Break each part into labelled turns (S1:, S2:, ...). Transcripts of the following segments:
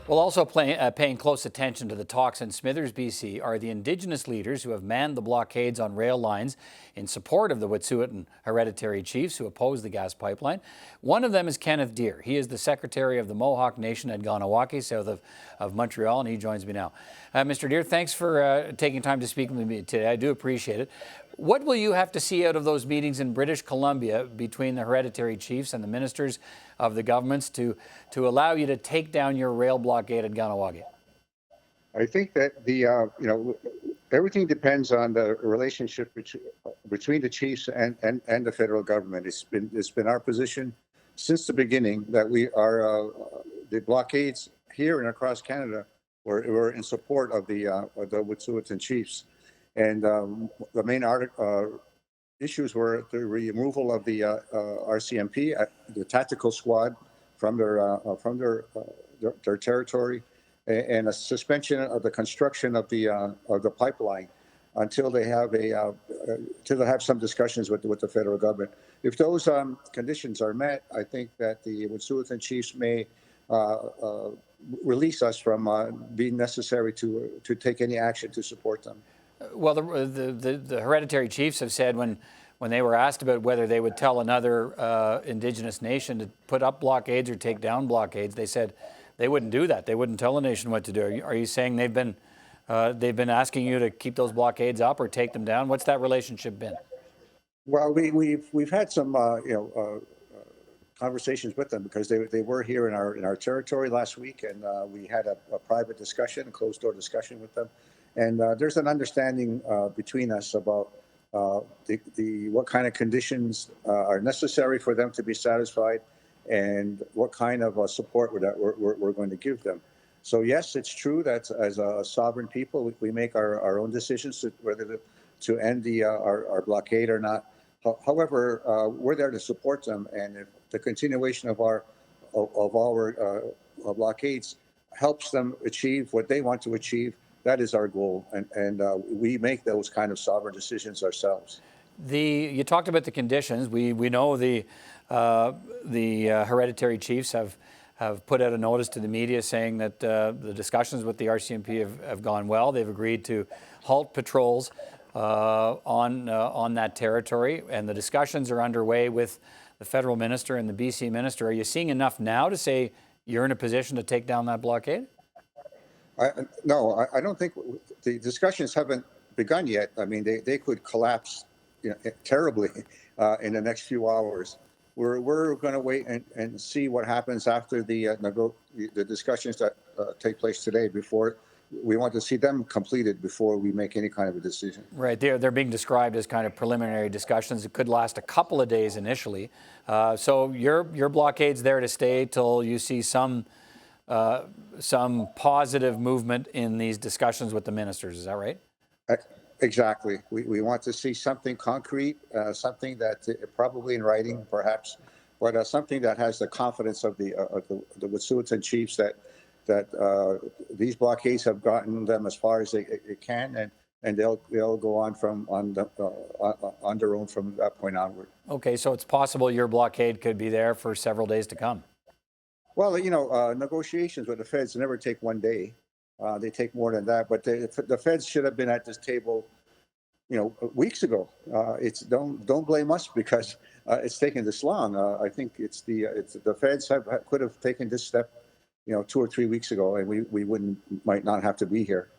S1: Well, also paying close attention to the talks in Smithers, BC, are the Indigenous leaders who have manned the blockades on rail lines in support of the Wet'suwet'en hereditary chiefs who oppose the gas pipeline. One of them is Kenneth Deer. He is the Secretary of the Mohawk Nation at Kahnawà, south of Montreal, and he joins me now. Mr. Deer, thanks for taking time to speak with me today. I do appreciate it. What will you have to see out of those meetings in British Columbia between the hereditary chiefs and the ministers of the governments to allow you to take down your rail blockade at Kahnawà?
S2: I think that everything depends on the relationship between the chiefs and the federal government. It's been our position since the beginning that we are the blockades here and across Canada were in support of the Wet'suwet'en chiefs. And the main issues were the removal of the RCMP, the tactical squad, from their territory, and a suspension of the construction of the pipeline until they have some discussions with the federal government. If those conditions are met, I think that the Wet'suwet'en chiefs may release us from being necessary to take any action to support them.
S1: Well, the hereditary chiefs have said when they were asked about whether they would tell another Indigenous nation to put up blockades or take down blockades, they said they wouldn't do that. They wouldn't tell a nation what to do. Are you saying they've been asking you to keep those blockades up or take them down? What's that relationship been?
S2: Well, we've had some conversations with them because they were here in our territory last week, and we had a private discussion, a closed door discussion with them. And there's an understanding between us about what kind of conditions are necessary for them to be satisfied, and what kind of support we're going to give them. So yes, it's true that as a sovereign people, we make our own decisions whether to end our blockade or not. However, we're there to support them, and if the continuation of our blockades helps them achieve what they want to achieve, that is our goal, and we make those kind of sovereign decisions ourselves.
S1: You talked about the conditions. We know the hereditary chiefs have put out a notice to the media saying that the discussions with the RCMP have gone well. They've agreed to halt patrols on that territory, and the discussions are underway with the federal minister and the BC minister. Are you seeing enough now to say you're in a position to take down that blockade?
S2: No, I don't think the discussions haven't begun yet. I mean, they could collapse terribly in the next few hours. We're going to wait and see what happens after the discussions that take place today. Before we want to see them completed before we make any kind of a decision.
S1: Right, they're being described as kind of preliminary discussions. It could last a couple of days initially. So your blockade's there to stay till you see some positive movement in these discussions with the ministers. Is that right?
S2: Exactly. We want to see something concrete, something that probably in writing, perhaps, but something that has the confidence of the Wet'suwet'en chiefs that these blockades have gotten them as far as they can, and they'll go on on their own from that point onward.
S1: Okay, so it's possible your blockade could be there for several days to come.
S2: Well, negotiations with the feds never take one day. They take more than that. But the feds should have been at this table, weeks ago. Don't blame us because it's taken this long. I think it's the feds could have taken this step, 2 or 3 weeks ago, and we might not have to be here.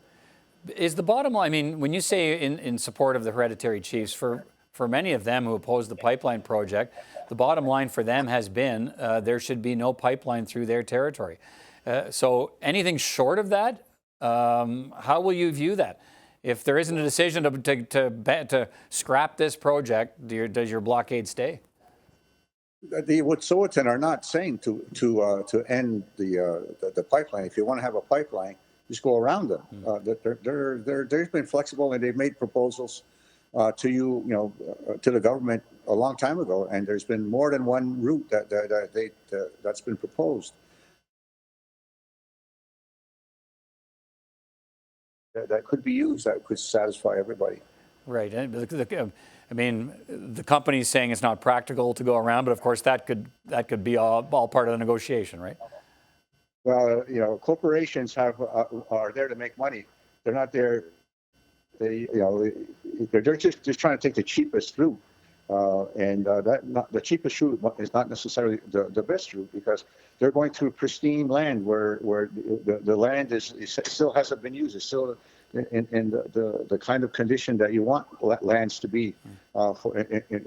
S1: Is the bottom line? I mean, when you say in support of the hereditary chiefs, for many of them who oppose the pipeline project, the bottom line for them has been there should be no pipeline through their territory. So anything short of that, how will you view that? If there isn't a decision to scrap this project, does your blockade stay?
S2: The Wet'suwet'en are not saying to end the pipeline. If you want to have a pipeline, just go around them. They've been flexible, and they've made proposals to the government a long time ago, and there's been more than one route that's been proposed that could be used, that could satisfy everybody.
S1: Right. I mean, the company's saying it's not practical to go around, but of course that could be all part of the negotiation, right?
S2: Well, corporations are there to make money. They're not there. They're just trying to take the cheapest route, and the cheapest route is not necessarily the best route, because they're going through pristine land where the land is still hasn't been used. It's still in the kind of condition that you want lands to be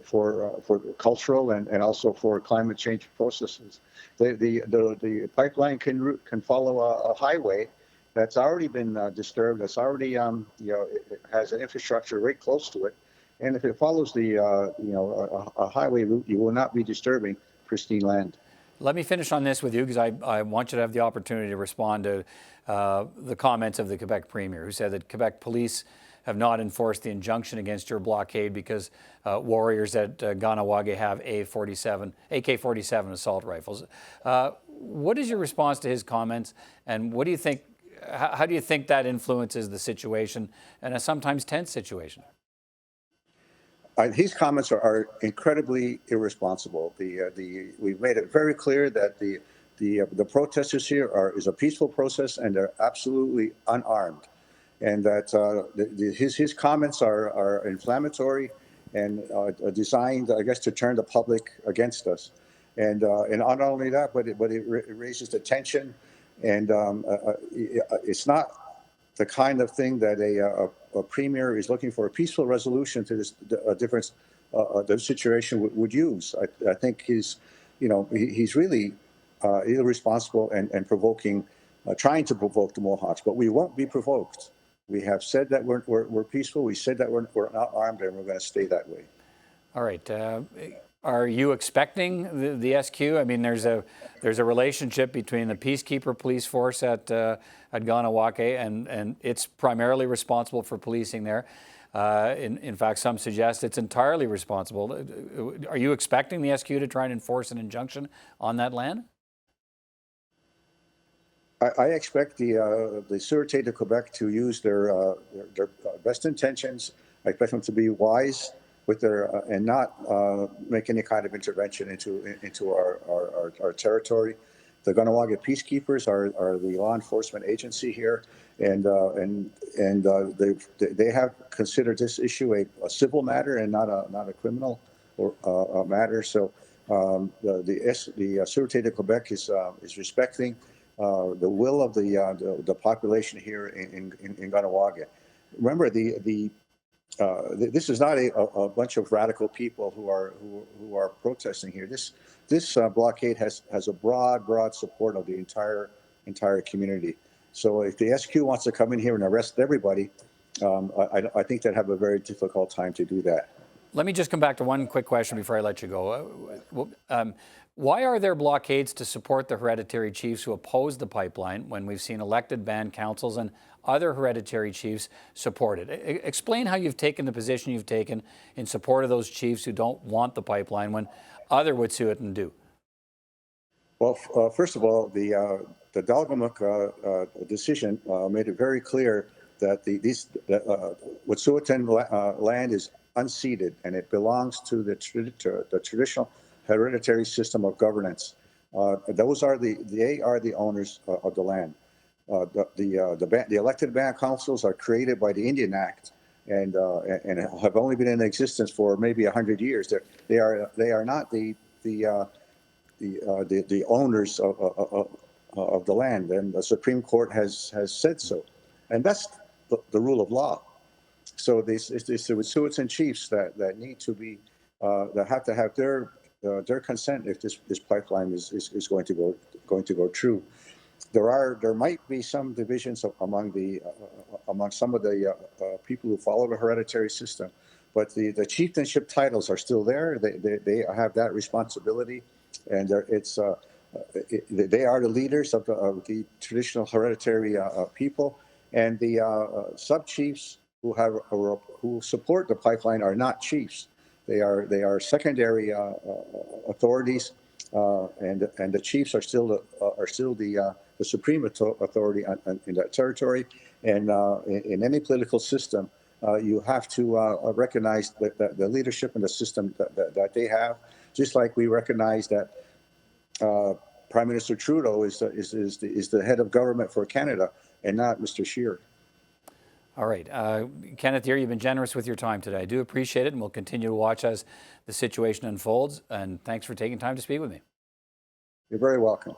S2: for cultural and also for climate change processes. The pipeline can follow a highway that's already been disturbed. That's already it has an infrastructure right close to it, and if it follows a highway route, you will not be disturbing pristine land.
S1: Let me finish on this with you, because I want you to have the opportunity to respond to the comments of the Quebec Premier, who said that Quebec police have not enforced the injunction against your blockade because warriors at Kahnawà have AK-47 assault rifles. What is your response to his comments, and what do you think? How do you think that influences the situation, and a sometimes tense situation?
S2: His comments are incredibly irresponsible. We've made it very clear that the protesters here is a peaceful process, and they're absolutely unarmed, and that his comments are inflammatory and designed, I guess, to turn the public against us. And not only that, but it raises the tension, and it's not the kind of thing that a premier is looking for. A peaceful resolution to this difference, the situation would use. I think he's really irresponsible and provoking, trying to provoke the Mohawks. But we won't be provoked. We have said that we're peaceful. We said that we're not armed, and we're going to stay that way.
S1: All right. Are you expecting the SQ? I mean, there's a relationship between the peacekeeper police force at Kahnawà, and it's primarily responsible for policing there. In fact, some suggest it's entirely responsible. Are you expecting the SQ to try and enforce an injunction on that land?
S2: I expect the Sûreté de Quebec to use their best intentions. I expect them to be wise with their and not make any kind of intervention into our territory. The Kahnawà peacekeepers are the law enforcement agency here, and they have considered this issue a civil matter and not a criminal or matter. So the Sûreté de Quebec is respecting the will of the population here in Kahnawà. Remember, this is not a bunch of radical people who are protesting here. This blockade has a broad support of the entire community. So if the SQ wants to come in here and arrest everybody, I think they'd have a very difficult time to do that.
S1: Let me just come back to one quick question before I let you go. Why are there blockades to support the hereditary chiefs who oppose the pipeline when we've seen elected band councils and other hereditary chiefs support it? Explain how you've taken the position you've taken in support of those chiefs who don't want the pipeline when other Wet'suwet'en do.
S2: Well, first of all, the Dalgamuk decision made it very clear that Wet'suwet'en land is unceded, and it belongs to the traditional hereditary system of governance. They are the owners of the land. The elected band councils are created by the Indian Act, and have only been in existence for maybe 100 years. They are not the owners of the land, and the Supreme Court has said so, and that's the rule of law. So it's the Wet'suwet'en chiefs that need to be that have to have their consent if this pipeline is going to go through. There might be some divisions among some of the people who follow the hereditary system, but the chieftainship titles are still there. They have that responsibility, and they are the leaders of the traditional hereditary people, and the sub chiefs who support the pipeline are not chiefs. They are secondary authorities, and the chiefs are still the supreme authority in that territory. And in any political system, you have to recognize the leadership and the system that they have, just like we recognize that Prime Minister Trudeau is the head of government for Canada, and not Mr. Scheer.
S1: All right. Kenneth Deer, you've been generous with your time today. I do appreciate it, and we'll continue to watch as the situation unfolds. And thanks for taking time to speak with me.
S2: You're very welcome.